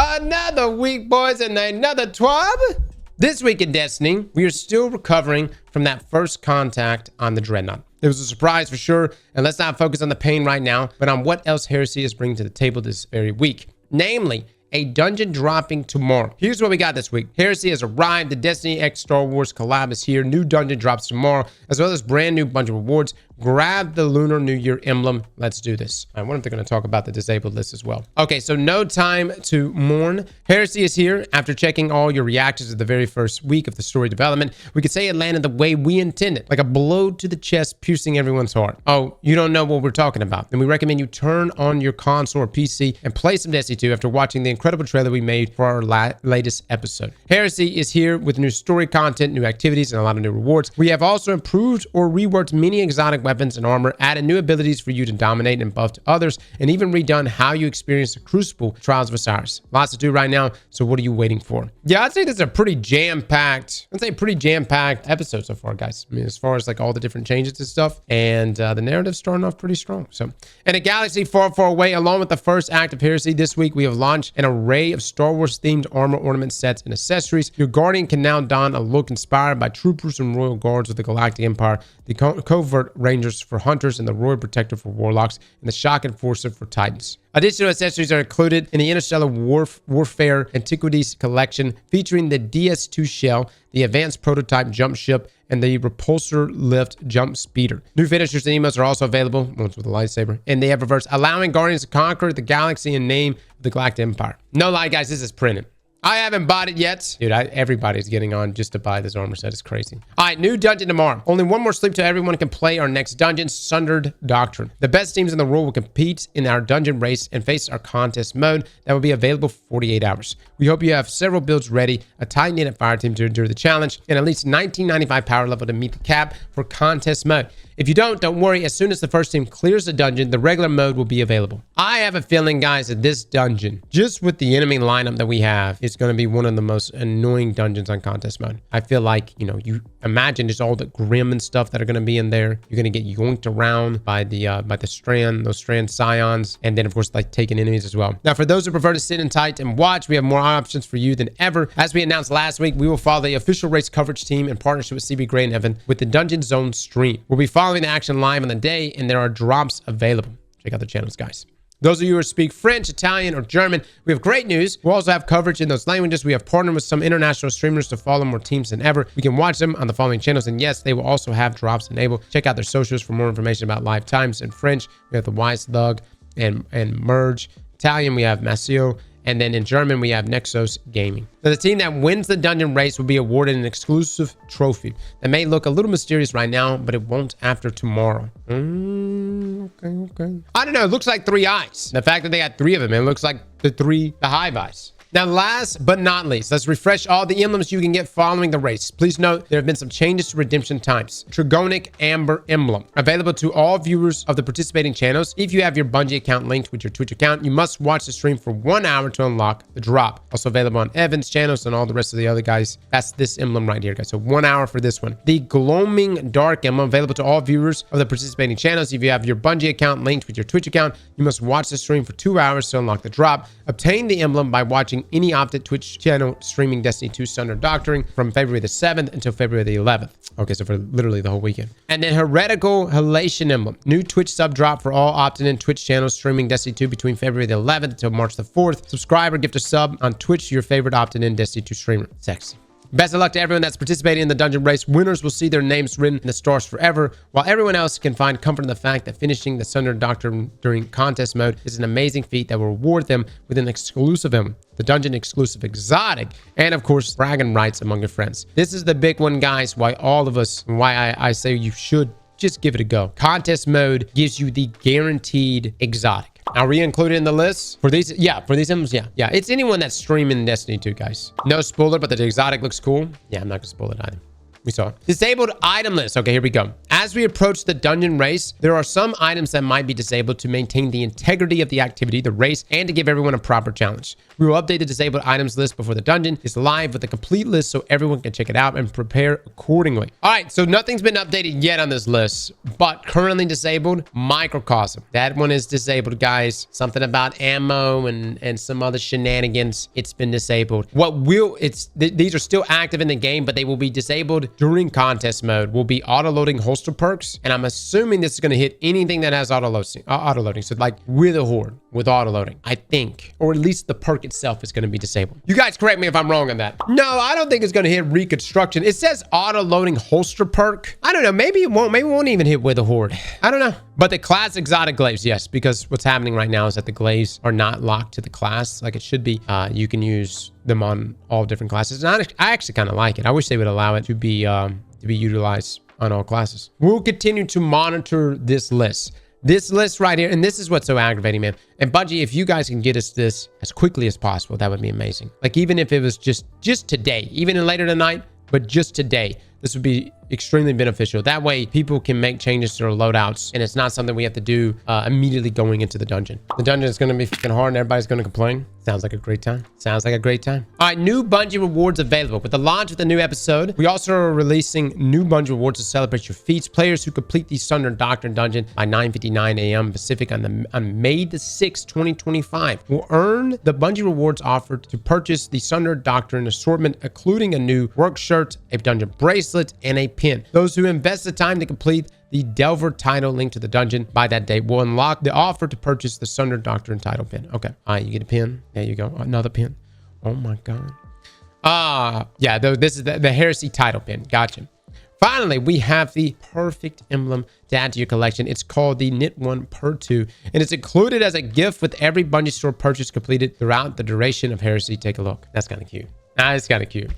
Another week, boys, and another TWAB. This week in Destiny, we are still recovering from that first contact on the Dreadnought. It was a surprise for sure, and let's not focus on the pain right now, but on what else Heresy is bringing to the table this very week. Namely, a dungeon dropping tomorrow. Here's what we got this week. Heresy has arrived. The Destiny X Star Wars collab is here. New dungeon drops tomorrow, as well as brand new Bungie Rewards. Grab the Lunar New Year emblem. Let's do this. I wonder if they're going to talk about the disabled list as well. Okay, so no time to mourn. Heresy is here. After checking all your reactions of the very first week of the story development, we could say it landed the way we intended, like a blow to the chest, piercing everyone's heart. Oh, you don't know what we're talking about? Then we recommend you turn on your console or PC and play some Destiny 2 after watching the incredible trailer we made for our latest episode. Heresy is here with new story content, new activities, and a lot of new rewards. We have also improved or reworked many exotic weapons and armor, added new abilities for you to dominate and buff to others, and even redone how you experience the Crucible Trials of Osiris. Lots to do right now, so what are you waiting for? Yeah, I'd say this is a pretty jam-packed episode so far, guys. I mean, as far as like all the different changes and stuff, and the narrative's starting off pretty strong. So, in a galaxy far, far away, along with the first act of Heresy this week, we have launched an array of Star Wars-themed armor ornament sets and accessories. Your Guardian can now don a look inspired by troopers and royal guards of the Galactic Empire, the Covert Rangers for Hunters, and the Royal Protector for Warlocks, and the Shock Enforcer for Titans. Additional accessories are included in the Interstellar Warfare Antiquities Collection, featuring the DS2 shell, the Advanced Prototype Jump Ship, and the Repulsor Lift Jump Speeder. New finishers and emotes are also available, ones with a lightsaber, and they have reverse, allowing Guardians to conquer the galaxy in name of the Galactic Empire. No lie, guys, this is printed. I haven't bought it yet. Dude, everybody's getting on just to buy this armor set. It's crazy. All right, new dungeon tomorrow. Only one more sleep till everyone can play our next dungeon, Sundered Doctrine. The best teams in the world will compete in our dungeon race and face our contest mode that will be available for 48 hours. We hope you have several builds ready, a tight-knit fire team to endure the challenge, and at least 1995 power level to meet the cap for contest mode. If you don't worry. As soon as the first team clears the dungeon, the regular mode will be available. I have a feeling, guys, that this dungeon, just with the enemy lineup that we have, it's going to be one of the most annoying dungeons on contest mode. I feel like, you know, you imagine just all the grim and stuff that are going to be in there. You're going to get yoinked around by the strand, those strand scions, and then of course like taking enemies as well. Now, for those who prefer to sit in tight and watch, we have more options for you than ever. As we announced last week, we will follow the official race coverage team in partnership with CB Gray and Evan with the Dungeon Zone stream. We'll be following the action live on the day, and there are drops available. Check out the channels, guys. Those of you who speak French, Italian, or German, we have great news. We'll also have coverage in those languages. We have partnered with some international streamers to follow more teams than ever. We can watch them on the following channels, and yes, they will also have drops enabled. Check out their socials for more information about live times. In French, we have the Wise Thug and Merge. Italian, we have Masio. And then in German, we have Nexos Gaming. Now, the team that wins the dungeon race will be awarded an exclusive trophy that may look a little mysterious right now, but it won't after tomorrow. Okay. I don't know. It looks like 3 eyes. The fact that they got 3 of them, it looks like the hive eyes. Now, last but not least, let's refresh all the emblems you can get following the race. Please note, there have been some changes to redemption times. Trigonic Amber Emblem, available to all viewers of the participating channels. If you have your Bungie account linked with your Twitch account, you must watch the stream for 1 hour to unlock the drop. Also available on Evan's channels and all the rest of the other guys. That's this emblem right here, guys. So 1 hour for this one. The Gloaming Dark Emblem, available to all viewers of the participating channels. If you have your Bungie account linked with your Twitch account, you must watch the stream for 2 hours to unlock the drop. Obtain the emblem by watching any opted Twitch channel streaming Destiny 2 Sundered Doctrine from February the 7th until February the 11th. Okay, so for literally the whole weekend. And then Heretical Halation Emblem. New Twitch sub drop for all opted in Twitch channels streaming Destiny 2 between February the 11th until March the 4th. Subscribe or gift a sub on Twitch to your favorite opted in Destiny 2 streamer. Sexy. Best of luck to everyone that's participating in the dungeon race. Winners will see their names written in the stars forever, while everyone else can find comfort in the fact that finishing the Sundered Doctrine during contest mode is an amazing feat that will reward them with an exclusive emblem, the dungeon exclusive exotic, and of course, bragging rights among your friends. This is the big one, guys, why I say you should just give it a go. Contest mode gives you the guaranteed exotic. Are we included in the list? For these, yeah, for these emblems, yeah. It's anyone that's streaming Destiny 2, guys. No spoiler, but the exotic looks cool. Yeah, I'm not gonna spoil it either. We saw it. Disabled item list. Okay, here we go. As we approach the dungeon race, there are some items that might be disabled to maintain the integrity of the activity, the race, and to give everyone a proper challenge. We will update the disabled items list before the dungeon is live with a complete list so everyone can check it out and prepare accordingly. All right, so nothing's been updated yet on this list, but currently disabled, microcosm. That one is disabled, guys. Something about ammo and some other shenanigans. It's been disabled. These are still active in the game, but they will be disabled during contest mode. Will be auto-loading holster perks, and I'm assuming this is going to hit anything that has auto-loading. So like with a horde, with auto-loading, I think, or at least the perk itself is going to be disabled. You guys correct me if I'm wrong on that. No, I don't think it's going to hit reconstruction. It says auto-loading holster perk. I don't know. Maybe it won't. Maybe it won't even hit with a horde. I don't know. But the class exotic glaives, yes, because what's happening right now is that the glaives are not locked to the class like it should be. You can use them on all different classes. And I actually kind of like it. I wish they would allow it to be utilized on all classes. We'll continue to monitor this list. This list right here, and this is what's so aggravating, man. And Bungie, if you guys can get us this as quickly as possible, that would be amazing. Like even if it was just today, even in later tonight, but just today, this would be extremely beneficial. That way, people can make changes to their loadouts, and it's not something we have to do immediately going into the dungeon. The dungeon is going to be freaking hard, and everybody's going to complain. Sounds like a great time. Sounds like a great time. All right, new Bungie rewards available. With the launch of the new episode, we also are releasing new Bungie rewards to celebrate your feats. Players who complete the Sundered Doctrine dungeon by 9:59 a.m. Pacific on May the 6th, 2025 will earn the Bungie rewards offered to purchase the Sundered Doctrine assortment, including a new work shirt, a dungeon bracelet, and a pin. Those who invest the time to complete the Delver title linked to the dungeon by that date will unlock the offer to purchase the Sundered Doctrine title pin. Okay. All right, you get a pin. There you go. Another pin. Oh my God. Yeah, this is the Heresy title pin. Gotcha. Finally, we have the perfect emblem to add to your collection. It's called the Knit One Per 2, and it's included as a gift with every Bungie store purchase completed throughout the duration of Heresy. Take a look. That's kind of cute. It's kind of cute.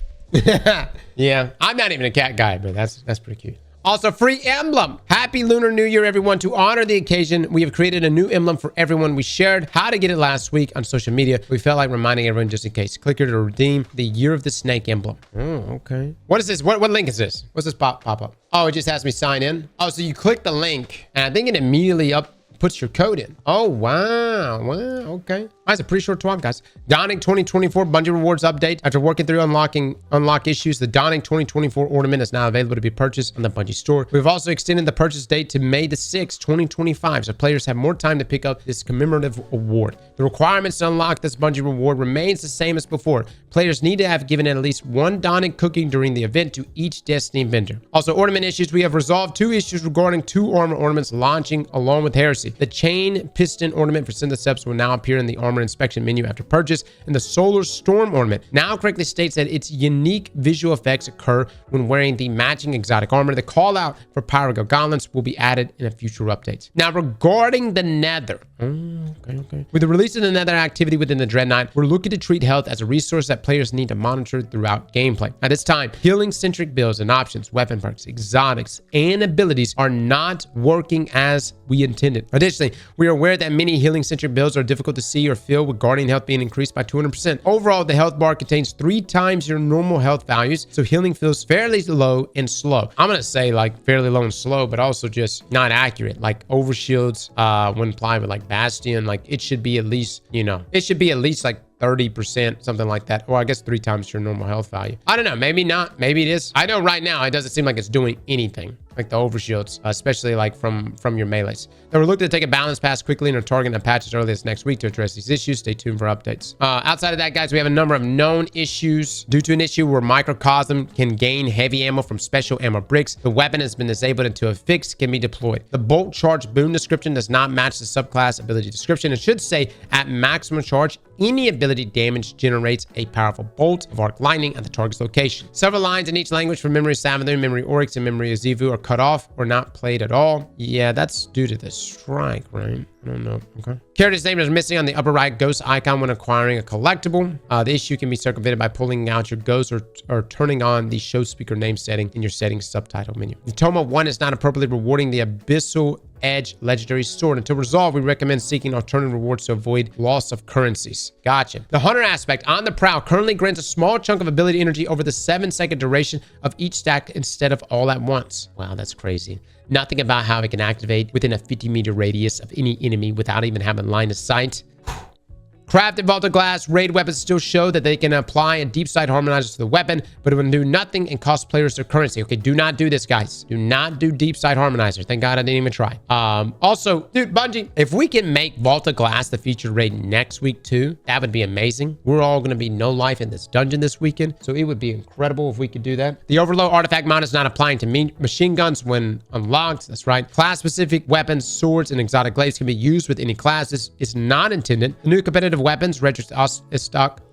Yeah, I'm not even a cat guy, but that's pretty cute. Also, free emblem. Happy Lunar New Year, everyone. To honor the occasion, we have created a new emblem for everyone. We shared how to get it last week on social media. We felt like reminding everyone just in case. Click here to redeem the Year of the Snake emblem. Oh, okay. What is this? What link is this? What's this pop up? Oh, it just has me sign in. Oh, so you click the link, and I think it immediately puts your code in. Oh, wow. Okay. That's a pretty short TWAB, guys. Dawning 2024 Bungie Rewards update. After working through unlock issues, the Dawning 2024 ornament is now available to be purchased on the Bungie store. We've also extended the purchase date to May the 6th, 2025, so players have more time to pick up this commemorative award. The requirements to unlock this Bungie reward remains the same as before. Players need to have given at least one Dawning cooking during the event to each Destiny vendor. Also, ornament issues. We have resolved 2 issues regarding 2 armor ornaments launching along with Heresy. The chain piston ornament for Syntheseps will now appear in the armor inspection menu after purchase, and the Solar Storm ornament now correctly states that its unique visual effects occur when wearing the matching exotic armor. The call out for Pyrogo Gauntlets will be added in a future updates. Now, regarding the Nether. Okay. With the release of the Nether activity within the Dreadnought, we're looking to treat health as a resource that players need to monitor throughout gameplay. At this time, healing-centric builds and options, weapon perks, exotics, and abilities are not working as we intended. Additionally, we are aware that many healing-centric builds are difficult to see or feel, with Guardian health being increased by 200%. Overall, the health bar contains 3 times your normal health values, so healing feels fairly low and slow. I'm gonna say like fairly low and slow, but also just not accurate. Like overshields, when applied with like Bastion, like it should be at least, it should be at least like 30%, something like that. Or I guess 3 times your normal health value. I don't know. Maybe not. Maybe it is. I know right now it doesn't seem like it's doing anything. Like the overshields, especially like from your melees. Now we're looking to take a balance pass quickly and are targeting a patches early this next week to address these issues. Stay tuned for updates. Outside of that, guys, we have a number of known issues. Due to an issue where Microcosm can gain heavy ammo from special ammo bricks, the weapon has been disabled until a fix can be deployed. The bolt charge boon description does not match the subclass ability description. It should say at maximum charge, any ability damage generates a powerful bolt of arc lightning at the target's location. Several lines in each language for Memory Savathun, Memory Oryx, and Memory Azivu are cut off or not played at all. Yeah, that's due to the strike, right? I don't know. Okay. Character's name is missing on the upper right ghost icon when acquiring a collectible. The issue can be circumvented by pulling out your ghost or turning on the show speaker name setting in your settings subtitle menu. The Toma 1 is not appropriately rewarding the Abyssal Edge legendary sword. Until resolved, we recommend seeking alternative rewards to avoid loss of currencies. Gotcha. The hunter aspect on the prowl currently grants a small chunk of ability energy over the 7-second duration of each stack instead of all at once. Wow, that's crazy. Nothing about how it can activate within a 50-meter radius of any enemy without even having line of sight. Crafted vaulted glass raid weapons still show that they can apply a deep sight harmonizer to the weapon, but it will do nothing and cost players their currency. Okay, do not do this, guys. Do not do deep sight harmonizer. Thank God I didn't even try. Also, dude, Bungie, if we can make vaulted glass the featured raid next week too, that would be amazing. We're all going to be no life in this dungeon this weekend, so it would be incredible if we could do that. The overload artifact mod is not applying to machine guns when unlocked. That's right. Class-specific weapons, swords, and exotic glaives can be used with any classes. It's not intended. The new competitive weapons registered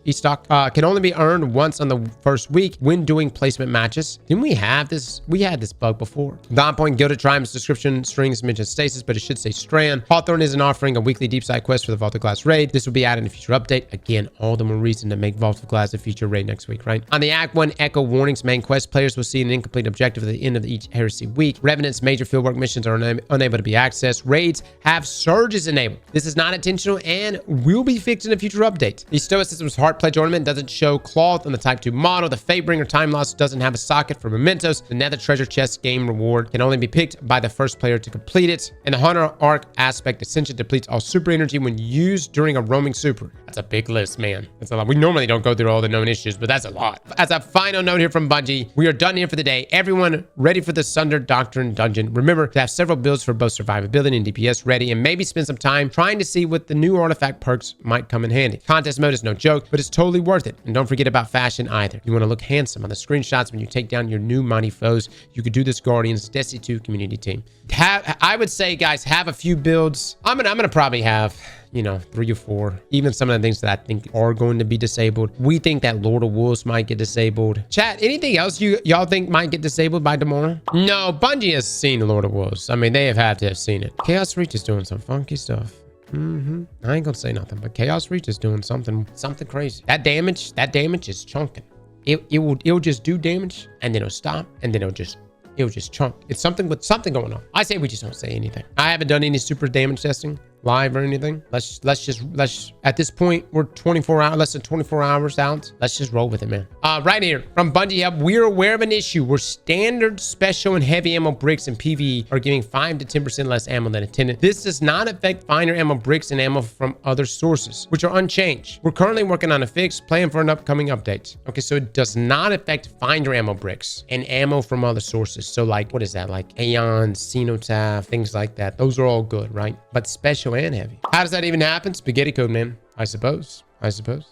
E-stock can only be earned once on the first week when doing placement matches. Didn't we have this? We had this bug before. Non-point Gilded Triumph's description strings mention stasis, but it should say Strand. Hawthorne isn't offering a weekly deep side quest for the Vaulted Glass raid. This will be added in a future update. Again, all the more reason to make Vaulted Glass a feature raid next week, right? On the Act 1 Echo Warnings main quest, players will see an incomplete objective at the end of each Heresy week. Revenant's major fieldwork missions are unable to be accessed. Raids have surges enabled. This is not intentional and will be fixed in a future update. The Stoicism's Heart Pledge ornament doesn't show cloth on the Type 2 model. The Fatebringer Time Loss doesn't have a socket for mementos. The Nether Treasure Chest game reward can only be picked by the first player to complete it. And the Hunter Arc Aspect Ascension depletes all super energy when used during a roaming super. That's a big list, man. That's a lot. We normally don't go through all the known issues, but that's a lot. As a final note here from Bungie, we are done here for the day. Everyone ready for the Sundered Doctrine dungeon. Remember to have several builds for both survivability and DPS ready, and maybe spend some time trying to see what the new artifact perks might come in handy. Contest mode is no joke, but it's totally worth it. And don't forget about fashion either. You want to look handsome on the screenshots when you take down your new mighty foes. You could do this Guardians Destiny 2 community team. I would say, guys, have a few builds. I'm gonna probably have, you know, 3 or 4. Even some of the things that I think are going to be disabled. We think that Lord of Wolves might get disabled. Chat, anything else y'all think might get disabled by tomorrow? No, Bungie has seen Lord of Wolves. I mean, they have had to have seen it. Chaos Reach is doing some funky stuff. I ain't gonna say nothing, but Chaos Reach is doing something crazy. That damage is chunking. It'll just do damage, and then it'll stop, and then it'll just chunk. It's something with something going on. I say we just don't say anything. I haven't done any super damage testing live or anything. Let's at this point, we're 24 hours, less than 24 hours out. Let's just roll with it, man. Right here from Bungie Hub, we're aware of an issue where standard, special, and heavy ammo bricks in PvE are giving 5 to 10% less ammo than intended. This does not affect finer ammo bricks and ammo from other sources, which are unchanged. We're currently working on a fix, plan for an upcoming update. Okay, so it does not affect finer ammo bricks and ammo from other sources. So like, what is that? Like Aeon, Cenotaph, things like that. Those are all good, right? But special and heavy. How does that even happen? Spaghetti code, man. I suppose.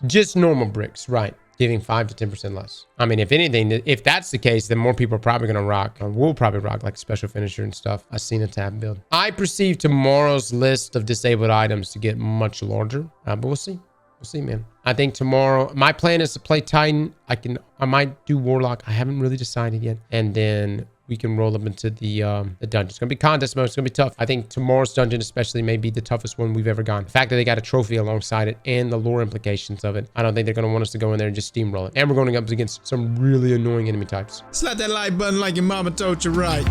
Just normal bricks, right? Giving 5 to 10% less. I mean, if anything, if that's the case, then more people are probably going to rock, or will probably rock, like special finisher and stuff. A Cenotaph build. I perceive tomorrow's list of disabled items to get much larger, but we'll see. We'll see, man. I think tomorrow, my plan is to play Titan. I might do Warlock. I haven't really decided yet. And then we can roll up into the dungeon. It's gonna be contest mode. It's gonna be tough. I think tomorrow's dungeon especially may be the toughest one we've ever gone. The fact that they got a trophy alongside it and the lore implications of it, I don't think they're gonna want us to go in there and just steamroll it. And we're going up against some really annoying enemy types. Slap that like button like your mama told you right.